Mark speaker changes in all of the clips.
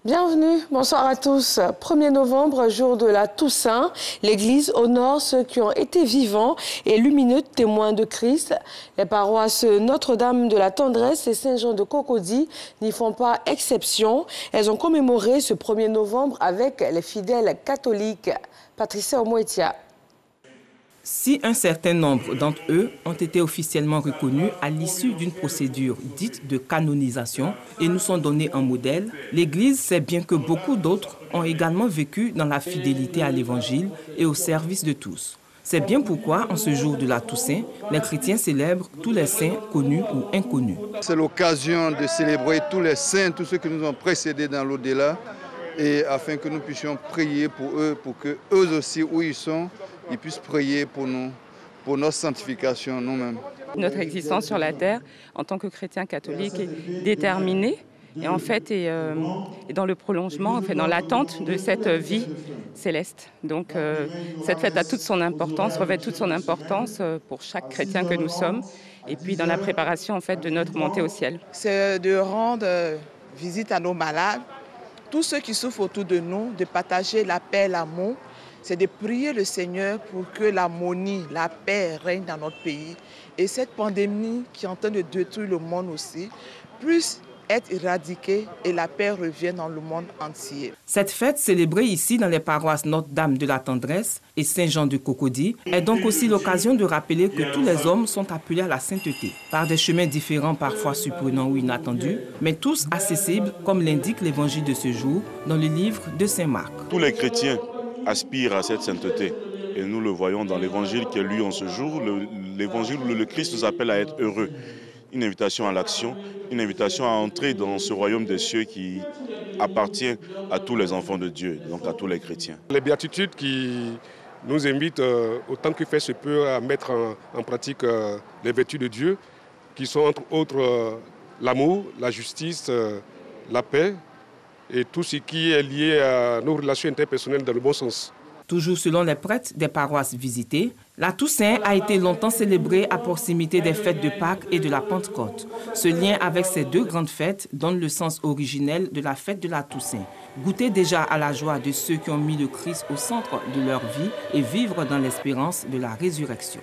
Speaker 1: Bienvenue, bonsoir à tous. 1er novembre, jour de la Toussaint, l'Église honore ceux qui ont été vivants et lumineux témoins de Christ. Les paroisses Notre-Dame de la Tendresse et Saint-Jean de Cocody n'y font pas exception. Elles ont commémoré ce 1er novembre avec les fidèles catholiques. Patricia Omoetia.
Speaker 2: Si un certain nombre d'entre eux ont été officiellement reconnus à l'issue d'une procédure dite de canonisation et nous sont donnés en modèle, l'Église sait bien que beaucoup d'autres ont également vécu dans la fidélité à l'Évangile et au service de tous. C'est bien pourquoi, en ce jour de la Toussaint, les chrétiens célèbrent tous les saints connus ou inconnus.
Speaker 3: C'est l'occasion de célébrer tous les saints, tous ceux qui nous ont précédés dans l'au-delà, et afin que nous puissions prier pour eux, pour que eux aussi, où ils sont, ils puissent prier pour nous, pour notre sanctification nous-mêmes.
Speaker 4: Notre existence sur la terre, en tant que chrétien catholique, est déterminée et en fait est dans le prolongement, en fait, dans l'attente de cette vie céleste. Donc cette fête a toute son importance, revêt toute son importance pour chaque chrétien que nous sommes et puis dans la préparation en fait de notre montée au ciel.
Speaker 5: C'est de rendre visite à nos malades, tous ceux qui souffrent autour de nous, de partager la paix, l'amour. C'est de prier le Seigneur pour que l'harmonie, la paix règne dans notre pays. Et cette pandémie qui est en train de détruire le monde aussi, puisse être éradiquée et la paix revienne dans le monde entier.
Speaker 2: Cette fête célébrée ici dans les paroisses Notre-Dame de la Tendresse et Saint-Jean de Cocody est donc aussi l'occasion de rappeler que tous les hommes sont appelés à la sainteté, par des chemins différents, parfois surprenants ou inattendus, mais tous accessibles comme l'indique l'évangile de ce jour dans le livre de Saint Marc.
Speaker 6: Tous les chrétiens aspire à cette sainteté. Et nous le voyons dans l'évangile qui est lu en ce jour. L'évangile où le Christ nous appelle à être heureux. Une invitation à l'action, une invitation à entrer dans ce royaume des cieux qui appartient à tous les enfants de Dieu, donc à tous les chrétiens.
Speaker 7: Les béatitudes qui nous invitent, autant que faire se peut, à mettre en pratique les vertus de Dieu, qui sont entre autres l'amour, la justice, la paix, et tout ce qui est lié à nos relations interpersonnelles dans le bon sens.
Speaker 2: Toujours selon les prêtres des paroisses visitées, la Toussaint a été longtemps célébrée à proximité des fêtes de Pâques et de la Pentecôte. Ce lien avec ces deux grandes fêtes donne le sens originel de la fête de la Toussaint. Goûter déjà à la joie de ceux qui ont mis le Christ au centre de leur vie et vivre dans l'espérance de la résurrection.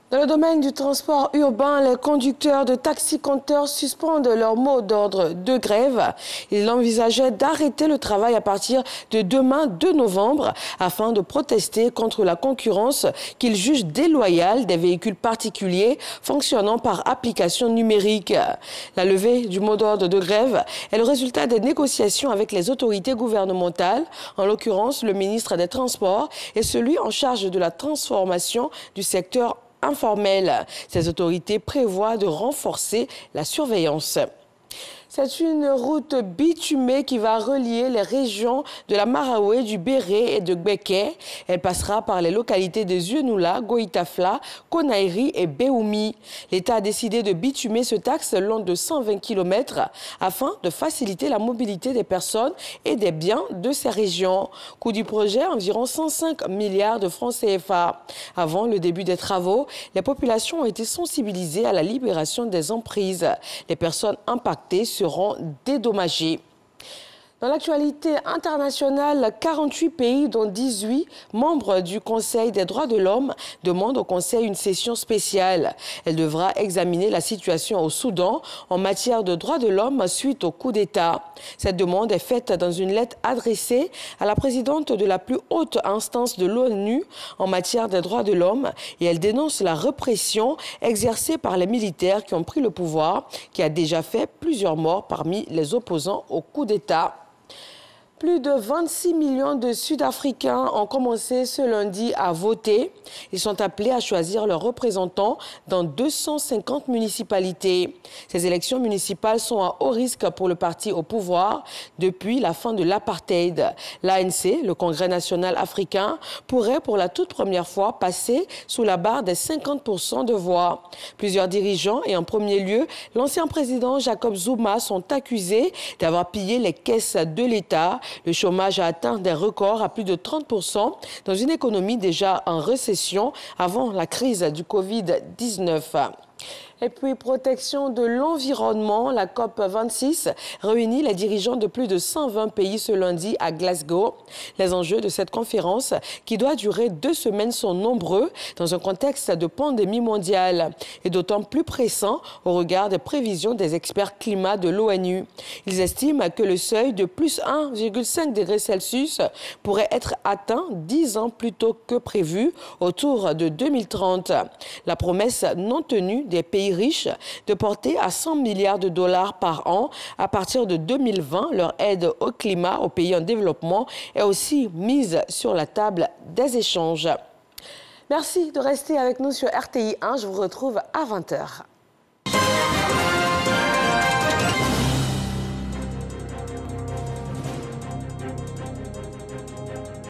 Speaker 1: Dans le domaine du transport urbain, les conducteurs de taxi-compteurs suspendent leur mot d'ordre de grève. Ils envisageaient d'arrêter le travail à partir de demain, 2 novembre, afin de protester contre la concurrence qu'ils jugent déloyale des véhicules particuliers fonctionnant par application numérique. La levée du mot d'ordre de grève est le résultat des négociations avec les autorités gouvernementales, en l'occurrence le ministre des Transports et celui en charge de la transformation du secteur informel. Ces autorités prévoient de renforcer la surveillance. C'est une route bitumée qui va relier les régions de la Maraoué, du Béré et de Gbeke. Elle passera par les localités de Zionoula, Goïtafla, Konaïri et Béoumi. L'État a décidé de bitumer ce axe long de 120 km afin de faciliter la mobilité des personnes et des biens de ces régions. Coût du projet, environ 105 milliards de francs CFA. Avant le début des travaux, les populations ont été sensibilisées à la libération des emprises. Les personnes impactées seront dédommagées. Dans l'actualité internationale, 48 pays, dont 18 membres du Conseil des droits de l'homme, demandent au Conseil une session spéciale. Elle devra examiner la situation au Soudan en matière de droits de l'homme suite au coup d'État. Cette demande est faite dans une lettre adressée à la présidente de la plus haute instance de l'ONU en matière des droits de l'homme et elle dénonce la répression exercée par les militaires qui ont pris le pouvoir, qui a déjà fait plusieurs morts parmi les opposants au coup d'État. Plus de 26 millions de Sud-Africains ont commencé ce lundi à voter. Ils sont appelés à choisir leurs représentants dans 250 municipalités. Ces élections municipales sont à haut risque pour le parti au pouvoir depuis la fin de l'apartheid. L'ANC, le Congrès national africain, pourrait pour la toute première fois passer sous la barre des 50% de voix. Plusieurs dirigeants et en premier lieu l'ancien président Jacob Zuma sont accusés d'avoir pillé les caisses de l'État. Le chômage a atteint des records à plus de 30% dans une économie déjà en récession avant la crise du Covid-19. Et puis, protection de l'environnement, la COP26 réunit les dirigeants de plus de 120 pays ce lundi à Glasgow. Les enjeux de cette conférence, qui doit durer 2 semaines, sont nombreux dans un contexte de pandémie mondiale et d'autant plus pressant au regard des prévisions des experts climat de l'ONU. Ils estiment que le seuil de plus 1,5 degré Celsius pourrait être atteint 10 ans plus tôt que prévu, autour de 2030. La promesse non tenue des pays riches de porter à 100 milliards de dollars par an à partir de 2020 leur aide au climat aux pays en développement est aussi mise sur la table des échanges. Merci de rester avec nous sur RTI 1. Je vous retrouve à 20h.